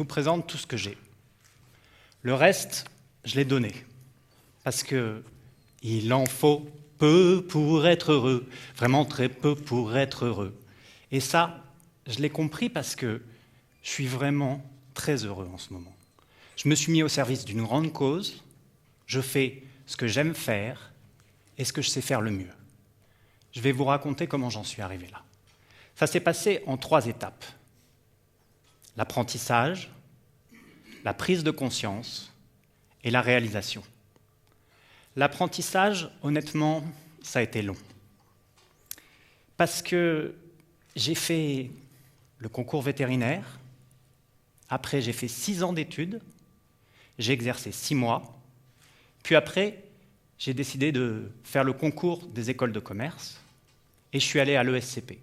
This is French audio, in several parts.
vous présente tout ce que j'ai. Le reste, je l'ai donné, parce que il en faut peu pour être heureux, vraiment très peu pour être heureux. Et ça, je l'ai compris parce que je suis vraiment très heureux en ce moment. Je me suis mis au service d'une grande cause, je fais ce que j'aime faire et ce que je sais faire le mieux. Je vais vous raconter comment j'en suis arrivé là. Ça s'est passé en 3 étapes. L'apprentissage, la prise de conscience et la réalisation. L'apprentissage, honnêtement, ça a été long. Parce que j'ai fait le concours vétérinaire, après j'ai fait 6 ans d'études, j'ai exercé 6 mois, puis après j'ai décidé de faire le concours des écoles de commerce et je suis allé à l'ESCP,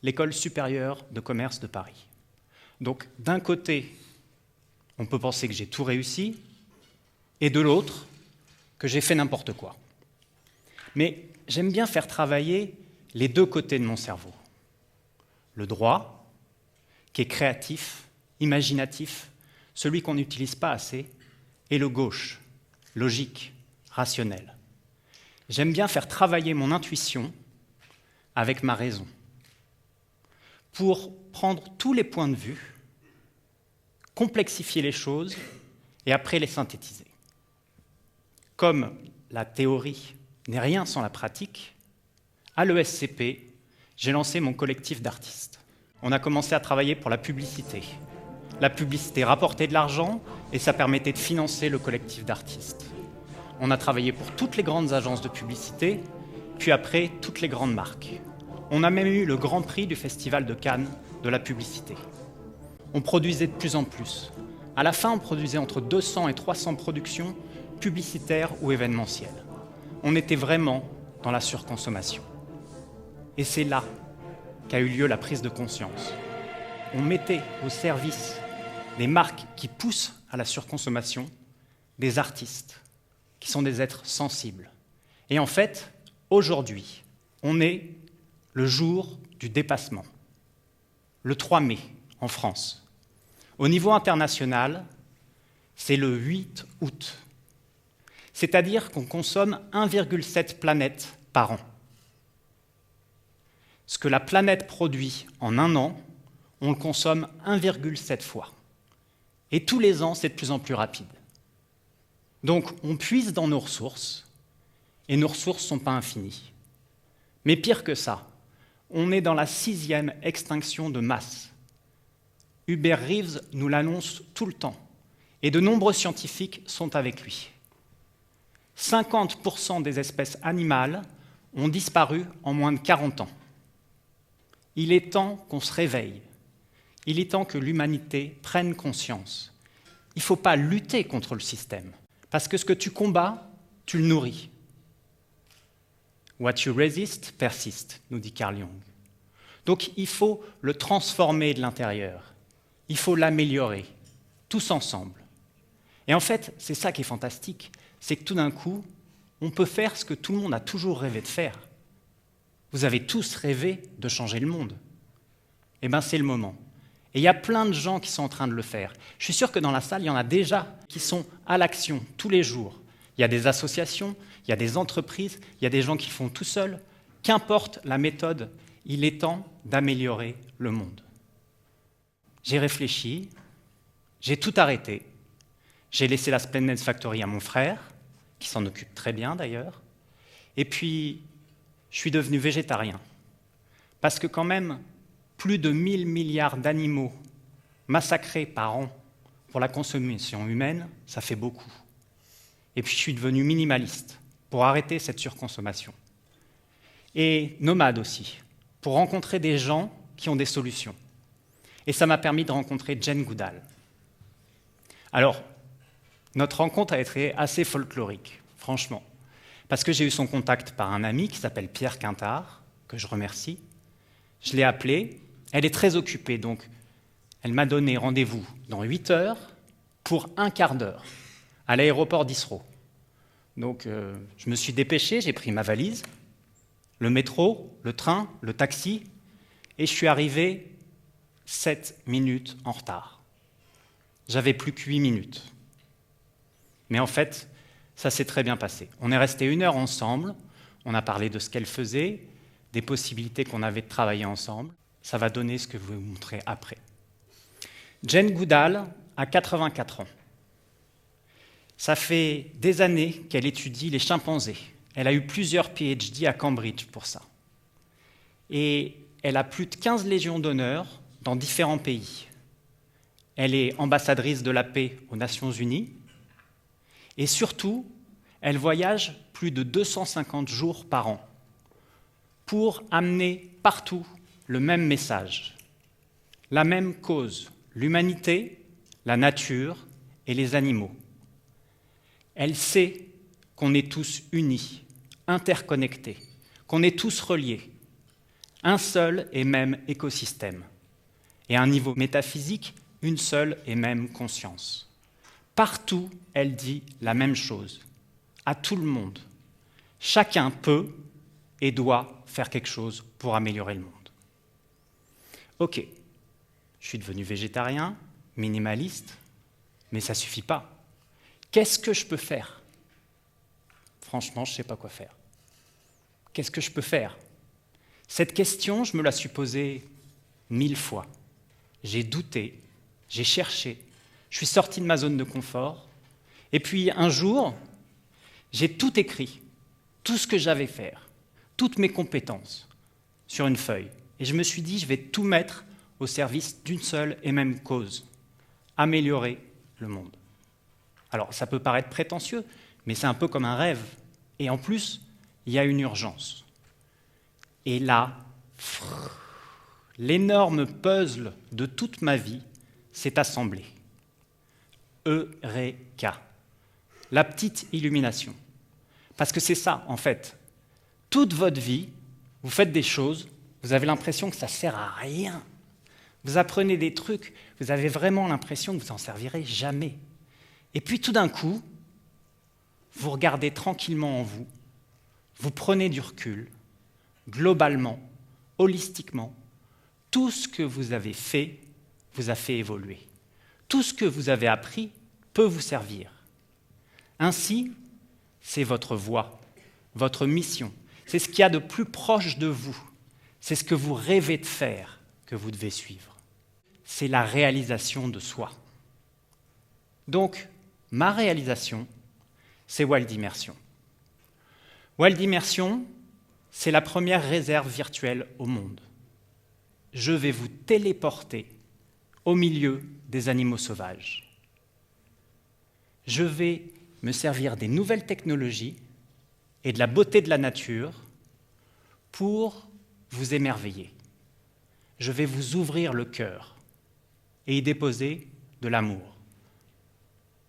l'École supérieure de commerce de Paris. Donc d'un côté, on peut penser que j'ai tout réussi, et de l'autre, que j'ai fait n'importe quoi. Mais j'aime bien faire travailler les 2 côtés de mon cerveau. Le droit, qui est créatif, imaginatif, celui qu'on n'utilise pas assez, et le gauche, logique, rationnel. J'aime bien faire travailler mon intuition avec ma raison, pour prendre tous les points de vue, complexifier les choses et après les synthétiser. Comme la théorie n'est rien sans la pratique, à l'ESCP, j'ai lancé mon collectif d'artistes. On a commencé à travailler pour la publicité. La publicité rapportait de l'argent et ça permettait de financer le collectif d'artistes. On a travaillé pour toutes les grandes agences de publicité, puis après toutes les grandes marques. On a même eu le Grand Prix du Festival de Cannes de la publicité. On produisait de plus en plus. À la fin, on produisait entre 200 et 300 productions publicitaires ou événementielles. On était vraiment dans la surconsommation. Et c'est là qu'a eu lieu la prise de conscience. On mettait au service des marques qui poussent à la surconsommation des artistes, qui sont des êtres sensibles. Et en fait, aujourd'hui, on est le jour du dépassement, le 3 mai en France. Au niveau international, c'est le 8 août. C'est-à-dire qu'on consomme 1,7 planètes par an. Ce que la planète produit en un an, on le consomme 1,7 fois. Et tous les ans, c'est de plus en plus rapide. Donc, on puise dans nos ressources, et nos ressources ne sont pas infinies. Mais pire que ça, on est dans la 6e extinction de masse. Hubert Reeves nous l'annonce tout le temps, et de nombreux scientifiques sont avec lui. 50% des espèces animales ont disparu en moins de 40 ans. Il est temps qu'on se réveille. Il est temps que l'humanité prenne conscience. Il ne faut pas lutter contre le système, parce que ce que tu combats, tu le nourris. What you resist persiste, nous dit Carl Jung. Donc il faut le transformer de l'intérieur. Il faut l'améliorer, tous ensemble. Et en fait, c'est ça qui est fantastique, c'est que tout d'un coup, on peut faire ce que tout le monde a toujours rêvé de faire. Vous avez tous rêvé de changer le monde. Eh bien, c'est le moment. Et il y a plein de gens qui sont en train de le faire. Je suis sûr que dans la salle, il y en a déjà qui sont à l'action tous les jours. Il y a des associations, il y a des entreprises, il y a des gens qui le font tout seuls. Qu'importe la méthode, il est temps d'améliorer le monde. J'ai réfléchi, j'ai tout arrêté. J'ai laissé la Splendid Factory à mon frère, qui s'en occupe très bien d'ailleurs. Et puis, je suis devenu végétarien. Parce que quand même, plus de 1000 milliards d'animaux massacrés par an pour la consommation humaine, ça fait beaucoup. Et puis je suis devenu minimaliste pour arrêter cette surconsommation. Et nomade aussi, pour rencontrer des gens qui ont des solutions. Et ça m'a permis de rencontrer Jane Goodall. Alors, notre rencontre a été assez folklorique, franchement, parce que j'ai eu son contact par un ami qui s'appelle Pierre Quintard, que je remercie. Je l'ai appelée, elle est très occupée, donc elle m'a donné rendez-vous dans 8 heures pour un quart d'heure à l'aéroport d'Israël. Donc je me suis dépêché, j'ai pris ma valise, le métro, le train, le taxi, et je suis arrivé 7 minutes en retard. J'avais plus que 8 minutes. Mais en fait, ça s'est très bien passé. On est resté 1 heure ensemble, on a parlé de ce qu'elle faisait, des possibilités qu'on avait de travailler ensemble. Ça va donner ce que je vais vous montrer après. Jane Goodall a 84 ans. Ça fait des années qu'elle étudie les chimpanzés. Elle a eu plusieurs PhD à Cambridge pour ça. Et elle a plus de 15 légions d'honneur dans différents pays. Elle est ambassadrice de la paix aux Nations Unies. Et surtout, elle voyage plus de 250 jours par an pour amener partout le même message, la même cause, l'humanité, la nature et les animaux. Elle sait qu'on est tous unis, interconnectés, qu'on est tous reliés, un seul et même écosystème, et à un niveau métaphysique, une seule et même conscience. Partout, elle dit la même chose, à tout le monde. Chacun peut et doit faire quelque chose pour améliorer le monde. Ok, je suis devenu végétarien, minimaliste, mais ça ne suffit pas. Qu'est-ce que je peux faire? Franchement, je ne sais pas quoi faire. Qu'est-ce que je peux faire? Cette question, je me la suis posée 1000 fois. J'ai douté, j'ai cherché, je suis sorti de ma zone de confort, et puis un jour, j'ai tout écrit, tout ce que j'avais à faire, toutes mes compétences, sur une feuille. Et je me suis dit, je vais tout mettre au service d'une seule et même cause, améliorer le monde. Alors, ça peut paraître prétentieux, mais c'est un peu comme un rêve. Et en plus, il y a une urgence. Et là, l'énorme puzzle de toute ma vie s'est assemblé. Eureka. La petite illumination. Parce que c'est ça, en fait. Toute votre vie, vous faites des choses, vous avez l'impression que ça ne sert à rien. Vous apprenez des trucs, vous avez vraiment l'impression que vous n'en servirez jamais. Et puis tout d'un coup, vous regardez tranquillement en vous, vous prenez du recul, globalement, holistiquement, tout ce que vous avez fait vous a fait évoluer. Tout ce que vous avez appris peut vous servir. Ainsi, c'est votre voie, votre mission. C'est ce qu'il y a de plus proche de vous. C'est ce que vous rêvez de faire que vous devez suivre. C'est la réalisation de soi. Donc, ma réalisation, c'est Wild Immersion. Wild Immersion, c'est la première réserve virtuelle au monde. Je vais vous téléporter au milieu des animaux sauvages. Je vais me servir des nouvelles technologies et de la beauté de la nature pour vous émerveiller. Je vais vous ouvrir le cœur et y déposer de l'amour.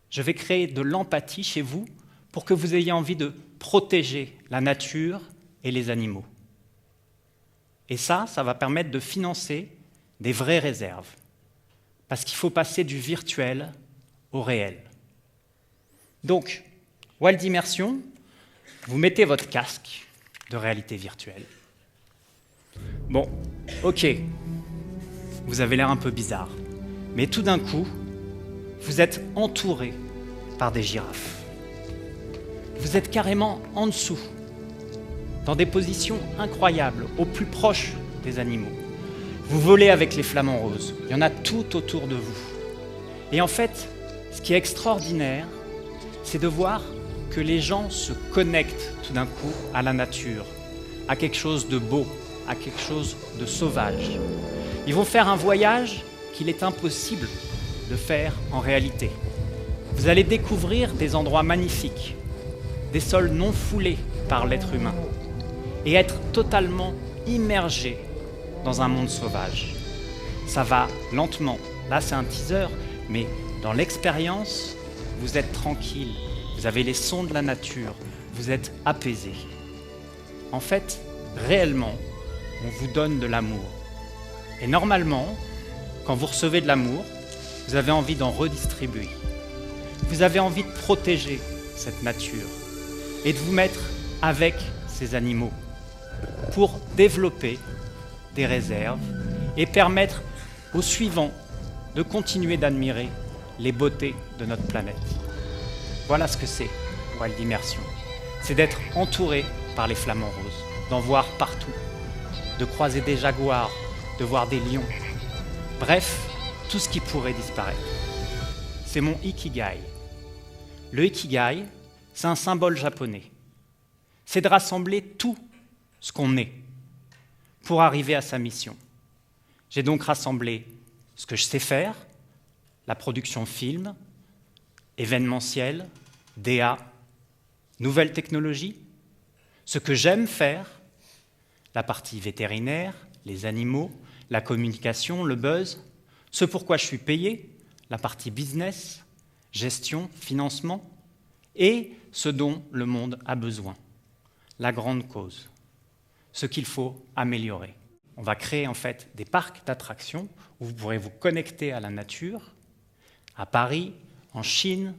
Je vais créer de l'empathie chez vous pour que vous ayez envie de protéger la nature et les animaux. Et ça va permettre de financer des vraies réserves, parce qu'il faut passer du virtuel au réel. Donc, Wild Immersion, vous mettez votre casque de réalité virtuelle. Bon, ok, vous avez l'air un peu bizarre, mais tout d'un coup, vous êtes entouré par des girafes. Vous êtes carrément en dessous, dans des positions incroyables, au plus proche des animaux. Vous volez avec les flamants roses, il y en a tout autour de vous. Et en fait, ce qui est extraordinaire, c'est de voir que les gens se connectent tout d'un coup à la nature, à quelque chose de beau, à quelque chose de sauvage. Ils vont faire un voyage qu'il est impossible de faire en réalité. Vous allez découvrir des endroits magnifiques, des sols non foulés par l'être humain, et être totalement immergé dans un monde sauvage. Ça va lentement. Là, c'est un teaser, mais dans l'expérience, vous êtes tranquille, vous avez les sons de la nature, vous êtes apaisé. En fait, réellement, on vous donne de l'amour. Et normalement, quand vous recevez de l'amour, vous avez envie d'en redistribuer. Vous avez envie de protéger cette nature et de vous mettre avec ces animaux pour développer des réserves et permettre aux suivants de continuer d'admirer les beautés de notre planète. Voilà ce que c'est, Wild Immersion. C'est d'être entouré par les flamants roses, d'en voir partout, de croiser des jaguars, de voir des lions. Bref, tout ce qui pourrait disparaître. C'est mon Ikigai. Le Ikigai, c'est un symbole japonais. C'est de rassembler tout ce qu'on est pour arriver à sa mission. J'ai donc rassemblé ce que je sais faire, la production film, événementiel, DA, nouvelles technologies, ce que j'aime faire, la partie vétérinaire, les animaux, la communication, le buzz, ce pourquoi je suis payé, la partie business, gestion, financement, et ce dont le monde a besoin, la grande cause, ce qu'il faut améliorer. On va créer en fait des parcs d'attractions où vous pourrez vous connecter à la nature, à Paris, en Chine,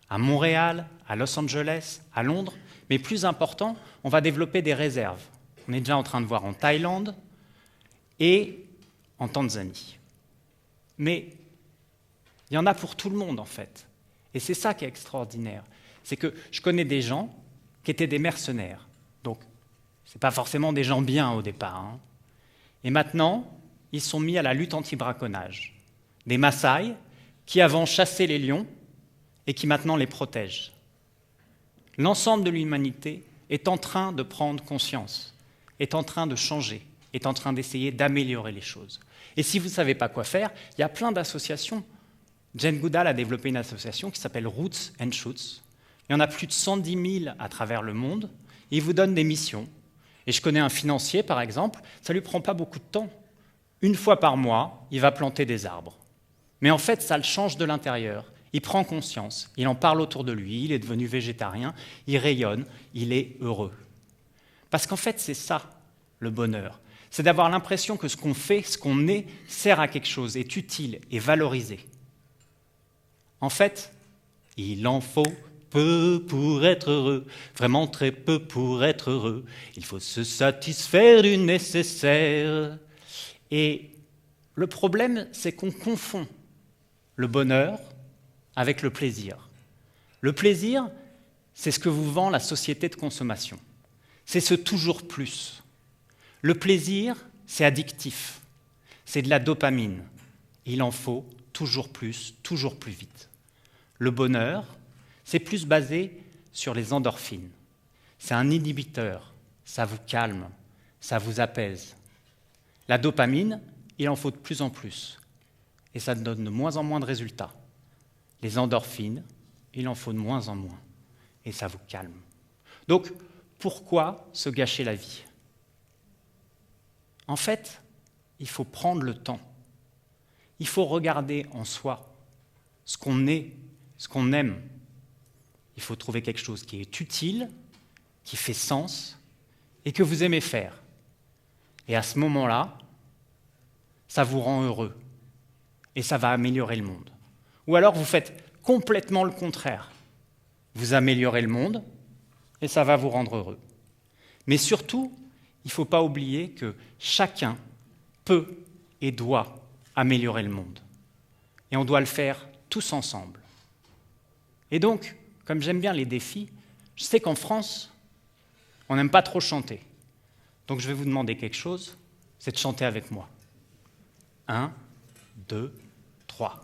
à Montréal, à Los Angeles, à Londres, mais plus important, on va développer des réserves. On est déjà en train de voir en Thaïlande et en Tanzanie. Mais il y en a pour tout le monde en fait. Et c'est ça qui est extraordinaire. C'est que je connais des gens qui étaient des mercenaires. Donc, ce n'est pas forcément des gens bien au départ. Hein. Et maintenant, ils sont mis à la lutte anti-braconnage. Des Maasai qui avant chassaient les lions et qui maintenant les protègent. L'ensemble de l'humanité est en train de prendre conscience, est en train de changer, est en train d'essayer d'améliorer les choses. Et si vous ne savez pas quoi faire, il y a plein d'associations. Jane Goodall a développé une association qui s'appelle Roots and Shoots. Il y en a plus de 110 000 à travers le monde. Et ils vous donnent des missions. Et je connais un financier, par exemple, ça ne lui prend pas beaucoup de temps. Une fois par mois, il va planter des arbres. Mais en fait, ça le change de l'intérieur. Il prend conscience, il en parle autour de lui, il est devenu végétarien, il rayonne, il est heureux. Parce qu'en fait, c'est ça, le bonheur. C'est d'avoir l'impression que ce qu'on fait, ce qu'on est, sert à quelque chose, est utile, est valorisé. En fait, il en faut peu pour être heureux, vraiment très peu pour être heureux. Il faut se satisfaire du nécessaire. Et le problème, c'est qu'on confond le bonheur avec le plaisir. Le plaisir, c'est ce que vous vend la société de consommation. C'est ce toujours plus. Le plaisir, c'est addictif. C'est de la dopamine. Il en faut toujours plus vite. Le bonheur, c'est plus basé sur les endorphines. C'est un inhibiteur. Ça vous calme, ça vous apaise. La dopamine, il en faut de plus en plus. Et ça donne de moins en moins de résultats. Les endorphines, il en faut de moins en moins. Et ça vous calme. Donc, pourquoi se gâcher la vie? En fait, il faut prendre le temps. Il faut regarder en soi ce qu'on est, ce qu'on aime. Il faut trouver quelque chose qui est utile, qui fait sens et que vous aimez faire. Et à ce moment-là, ça vous rend heureux et ça va améliorer le monde. Ou alors vous faites complètement le contraire. Vous améliorez le monde et ça va vous rendre heureux. Mais surtout, il ne faut pas oublier que chacun peut et doit améliorer le monde. Et on doit le faire tous ensemble. Et donc, comme j'aime bien les défis, je sais qu'en France, on n'aime pas trop chanter. Donc je vais vous demander quelque chose, c'est de chanter avec moi. 1, 2, 3.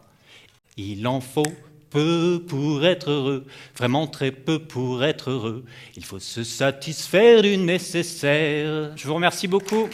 Il en faut peu pour être heureux, vraiment très peu pour être heureux. Il faut se satisfaire du nécessaire. Je vous remercie beaucoup.